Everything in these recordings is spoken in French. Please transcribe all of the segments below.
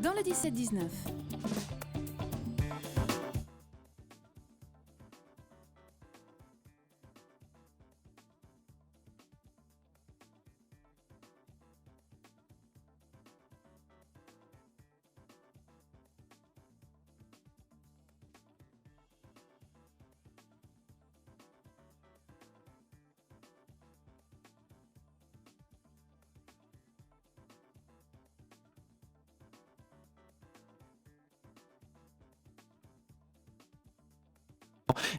dans le 17-19.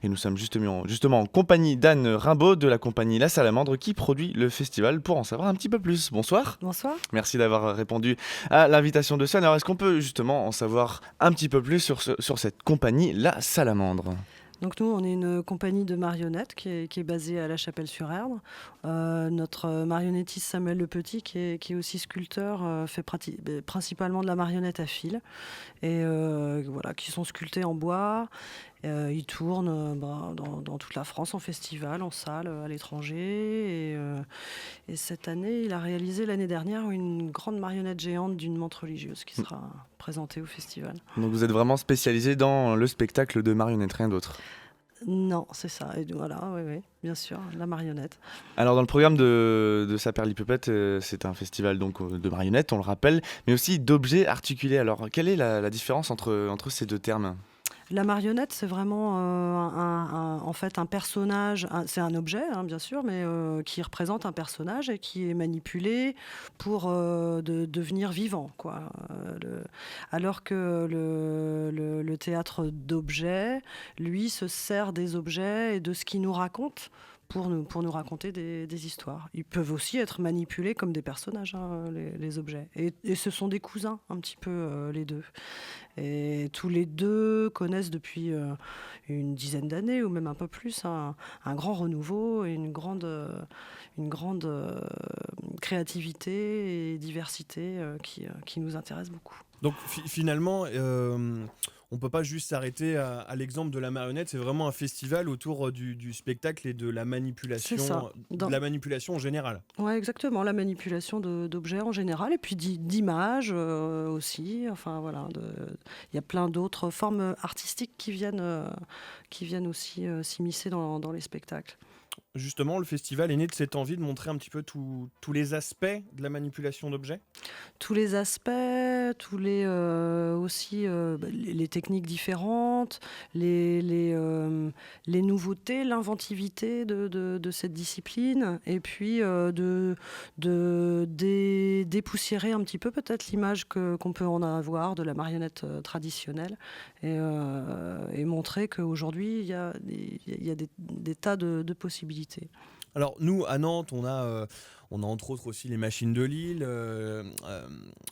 Et nous sommes justement en compagnie d'Anne Rimbaud de la compagnie La Salamandre qui produit le festival pour en savoir un petit peu plus. Bonsoir. Bonsoir. Merci d'avoir répondu à l'invitation de Swan. Alors est-ce qu'on peut justement en savoir un petit peu plus sur cette compagnie La Salamandre ? Donc nous, on est une compagnie de marionnettes qui est basée à La Chapelle-sur-Erdre. Notre marionnettiste Samuel Le Petit, qui est aussi sculpteur, fait principalement de la marionnette à fil, et voilà, qui sont sculptés en bois. Ils tournent dans toute la France, en festival, en salle, à l'étranger. Et cette année, il a réalisé l'année dernière une grande marionnette géante d'une menthe religieuse qui sera présentée au festival. Donc vous êtes vraiment spécialisé dans le spectacle de marionnettes, rien d'autre ? Non, c'est ça. Et voilà, oui, bien sûr, la marionnette. Alors dans le programme de Saperlipopette, c'est un festival donc de marionnettes, on le rappelle, mais aussi d'objets articulés. Alors quelle est la différence entre ces deux termes ? La marionnette, c'est vraiment en fait un personnage, c'est un objet, hein, bien sûr, mais qui représente un personnage et qui est manipulé pour devenir vivant, quoi. Alors que le théâtre d'objets, lui, se sert des objets et de ce qu'il nous raconte pour nous raconter des histoires. Ils peuvent aussi être manipulés comme des personnages, hein, les objets. Et ce sont des cousins, un petit peu, les deux. Et tous les deux connaissent depuis une dizaine d'années, ou même un peu plus, un grand renouveau et une grande créativité et diversité qui nous intéresse beaucoup. Donc finalement, on ne peut pas juste s'arrêter à l'exemple de la marionnette, c'est vraiment un festival autour du spectacle et de la manipulation, C'est ça. de la manipulation en général. Oui, exactement, la manipulation d'objets en général, et puis d'images aussi. Enfin, voilà, il y a plein d'autres formes artistiques qui viennent aussi s'immiscer dans les spectacles. Justement, le festival est né de cette envie de montrer un petit peu tous les aspects de la manipulation d'objets. Tous les aspects, aussi les techniques différentes, les nouveautés, l'inventivité de cette discipline, et puis dépoussiérer un petit peu peut-être l'image qu'on peut en avoir de la marionnette traditionnelle, et montrer qu'aujourd'hui il y a des tas de possibilités. Alors nous, à Nantes, on a entre autres aussi les machines de Lille,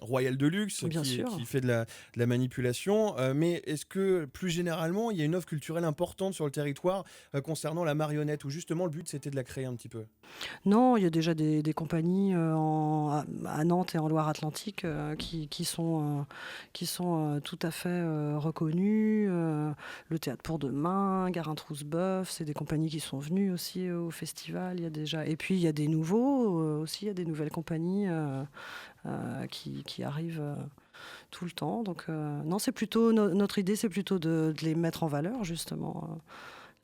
Royal Deluxe qui fait de la manipulation. Mais est-ce que plus généralement, il y a une offre culturelle importante sur le territoire concernant la marionnette, où justement le but c'était de la créer un petit peu ? Non, il y a déjà des compagnies à Nantes et en Loire-Atlantique qui sont tout à fait reconnues. Le Théâtre pour Demain, Garin-Trousse-Boeuf, c'est des compagnies qui sont venues aussi au festival. Il y a déjà... Et puis il y a des nouveaux aussi, il y a des nouvelles compagnies qui arrivent tout le temps. Donc non, c'est plutôt notre idée, c'est plutôt de les mettre en valeur, justement.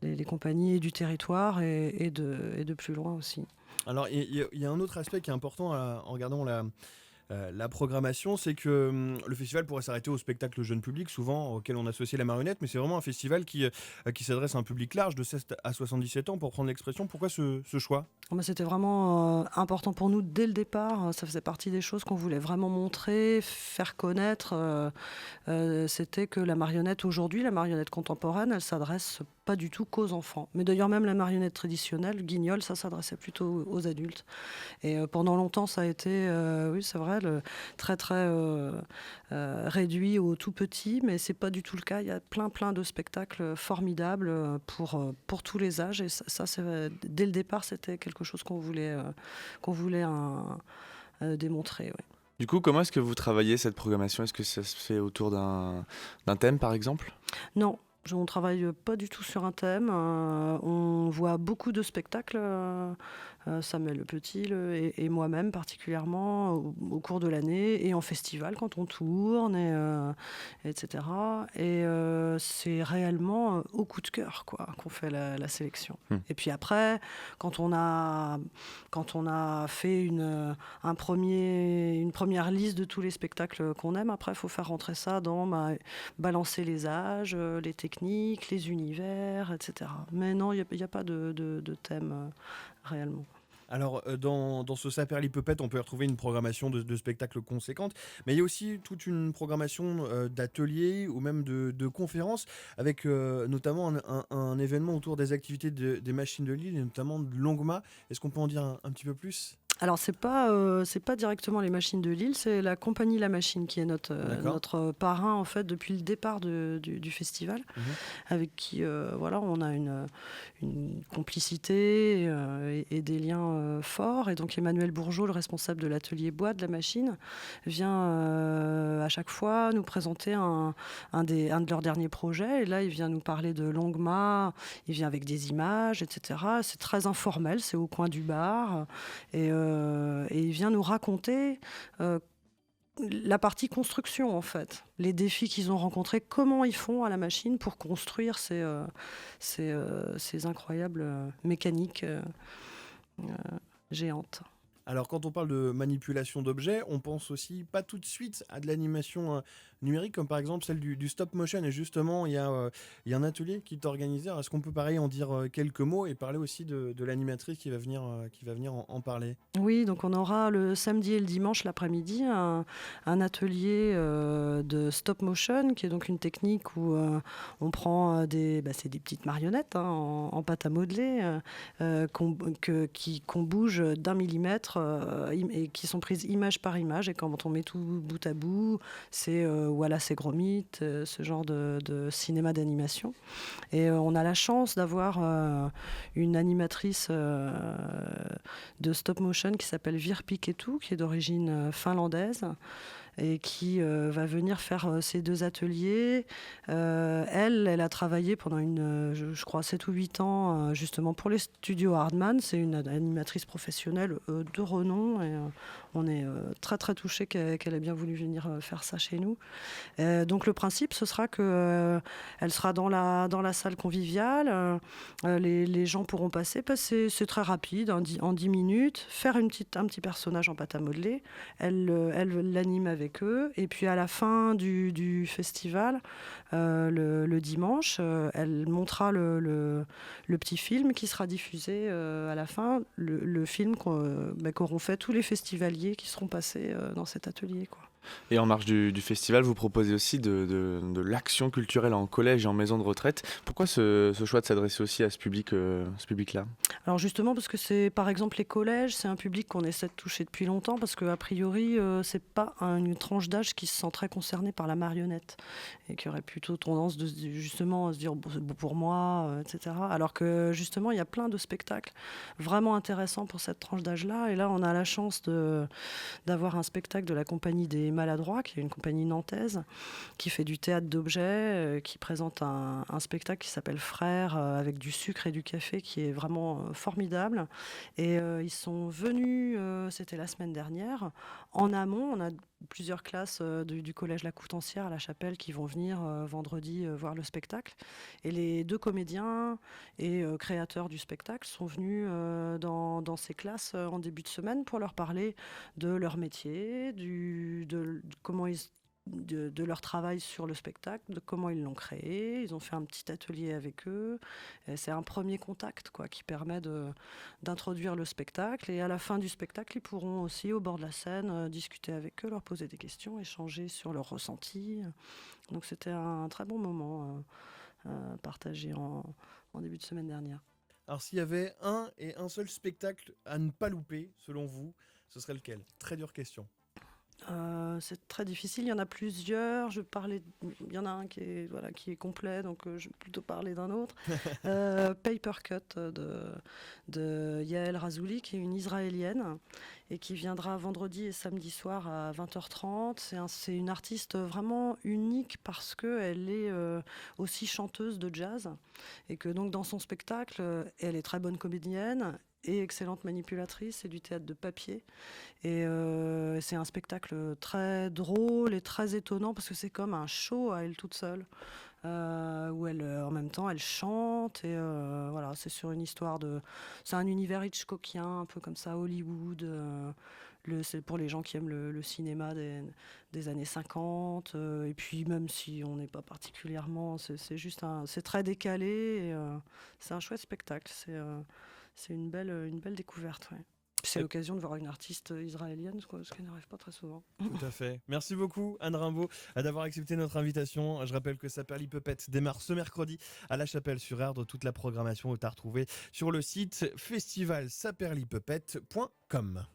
Les compagnies du territoire et de plus loin aussi. Alors, il y a un autre aspect qui est important en regardant la programmation, c'est que le festival pourrait s'arrêter au spectacle jeune public, souvent auquel on associe la marionnette, mais c'est vraiment un festival qui s'adresse à un public large, de 16 à 77 ans, pour prendre l'expression. Pourquoi ce choix ? C'était vraiment important pour nous dès le départ. Ça faisait partie des choses qu'on voulait vraiment montrer, faire connaître. C'était que la marionnette aujourd'hui, la marionnette contemporaine, elle s'adresse pas du tout qu'aux enfants. Mais d'ailleurs, même la marionnette traditionnelle, Guignol, ça s'adressait plutôt aux adultes. Et pendant longtemps, ça a été, oui, c'est vrai, très très réduit aux tout petits, mais c'est pas du tout le cas. Il y a plein de spectacles formidables pour tous les âges. Et ça c'est, dès le départ, c'était quelque chose qu'on voulait démontrer. Ouais. Du coup, comment est-ce que vous travaillez cette programmation ? Est-ce que ça se fait autour d'un thème, par exemple ? Non. On ne travaille pas du tout sur un thème. On voit beaucoup de spectacles Samuel Le Petit et moi-même particulièrement au cours de l'année et en festival quand on tourne, etc. Et c'est réellement au coup de cœur qu'on fait la sélection. Et puis après, quand on a fait une première liste de tous les spectacles qu'on aime, après il faut faire rentrer ça dans balancer les âges, les techniques, les univers, etc. Mais non, il n'y a pas de thème réellement. Alors, dans ce Saperli-Puppet, on peut retrouver une programmation de spectacles conséquente, mais il y a aussi toute une programmation d'ateliers ou même de conférences, avec notamment un événement autour des activités des machines de Lille, et notamment de Longma. Est-ce qu'on peut en dire un petit peu plus ? Alors, c'est pas directement les machines de Lille, c'est la compagnie La Machine qui est notre parrain, en fait, depuis le départ du festival, avec qui on a une complicité et des liens forts. Et donc, Emmanuel Bourgeot, le responsable de l'atelier bois de La Machine, vient à chaque fois nous présenter un de leurs derniers projets. Et là, il vient nous parler de Longma, il vient avec des images, etc. C'est très informel, c'est au coin du bar. Et il vient nous raconter la partie construction, en fait. Les défis qu'ils ont rencontrés, comment ils font à La Machine pour construire ces incroyables mécaniques géantes. Alors, quand on parle de manipulation d'objets, on pense aussi pas tout de suite à de l'animation numérique, comme par exemple celle du stop motion. Et justement, il y a un atelier qui est organisé. Alors, est-ce qu'on peut pareil en dire quelques mots et parler aussi de l'animatrice qui va venir en parler ? Oui, donc on aura le samedi et le dimanche l'après-midi un atelier de stop motion, qui est donc une technique où on prend c'est des petites marionnettes en pâte à modeler qu'on bouge d'1 millimètre et qui sont prises image par image. Et quand on met tout bout à bout, c'est Wallace et Gromit, ce genre de cinéma d'animation. Et on a la chance d'avoir une animatrice de stop motion qui s'appelle Vir Piketu, qui est d'origine finlandaise et qui va venir faire ces 2 ateliers. Elle a travaillé pendant je crois 7 ou 8 ans justement pour les studios Hardman. C'est une animatrice professionnelle de renom et on est très très touchés qu'elle ait bien voulu venir faire ça chez nous. Donc le principe, ce sera que elle sera dans la salle conviviale. Les gens pourront passer. C'est très rapide, en 10 minutes, faire un petit personnage en pâte à modeler. Elle l'anime avec eux. Et puis à la fin du festival, le dimanche, elle montrera le petit film qui sera diffusé à la fin. Le film qu'auront fait tous les festivaliers qui seront passés dans cet atelier, quoi. Et en marge du festival, vous proposez aussi de l'action culturelle en collège et en maison de retraite. Pourquoi ce choix de s'adresser aussi à ce public-là ? Alors justement, parce que c'est, par exemple, les collèges, c'est un public qu'on essaie de toucher depuis longtemps, parce qu'a priori, c'est pas une tranche d'âge qui se sent très concernée par la marionnette, et qui aurait plutôt tendance justement à se dire bon, c'est bon pour moi, etc. Alors que justement, il y a plein de spectacles vraiment intéressants pour cette tranche d'âge-là. Et là, on a la chance d'avoir un spectacle de la compagnie des Maladroits, qui est une compagnie nantaise, qui fait du théâtre d'objets, qui présente un spectacle qui s'appelle Frères, avec du sucre et du café, qui est vraiment formidable. Et ils sont venus, c'était la semaine dernière, en amont. On a plusieurs classes du collège La Coutancière à La Chapelle qui vont venir vendredi voir le spectacle. Et les 2 comédiens et créateurs du spectacle sont venus dans ces classes en début de semaine pour leur parler de leur métier, comment de leur travail sur le spectacle, de comment ils l'ont créé. Ils ont fait un petit atelier avec eux. Et c'est un premier contact qui permet d'introduire le spectacle. Et à la fin du spectacle, ils pourront aussi, au bord de la scène, discuter avec eux, leur poser des questions, échanger sur leurs ressentis. Donc c'était un très bon moment partagé en début de semaine dernière. Alors s'il y avait un seul spectacle à ne pas louper, selon vous, ce serait lequel ? Très dure question. C'est très difficile, il y en a plusieurs. Il y en a un qui est complet, donc je vais plutôt parler d'un autre. Paper Cut de Yael Razouli, qui est une Israélienne et qui viendra vendredi et samedi soir à 20h30. C'est une artiste vraiment unique parce qu'elle est aussi chanteuse de jazz et que donc dans son spectacle, elle est très bonne comédienne et excellente manipulatrice. C'est du théâtre de papier. Et c'est un spectacle très drôle et très étonnant parce que c'est comme un show à elle toute seule. Où elle, en même temps, elle chante. Et voilà, c'est sur une histoire de. C'est un univers Hitchcockien, un peu comme ça, Hollywood. C'est pour les gens qui aiment le cinéma des années 50. Et puis, même si on n'est pas particulièrement. C'est très décalé. Et, c'est un chouette spectacle. C'est une belle découverte. Ouais. C'est l'occasion de voir une artiste israélienne, ce qui n'arrive pas très souvent. Tout à fait. Merci beaucoup, Anne Rimbaud, d'avoir accepté notre invitation. Je rappelle que Saperli-Puppet démarre ce mercredi à La Chapelle-sur-Erdre. Toute la programmation est à retrouver sur le site festivalsaperlipuppet.com.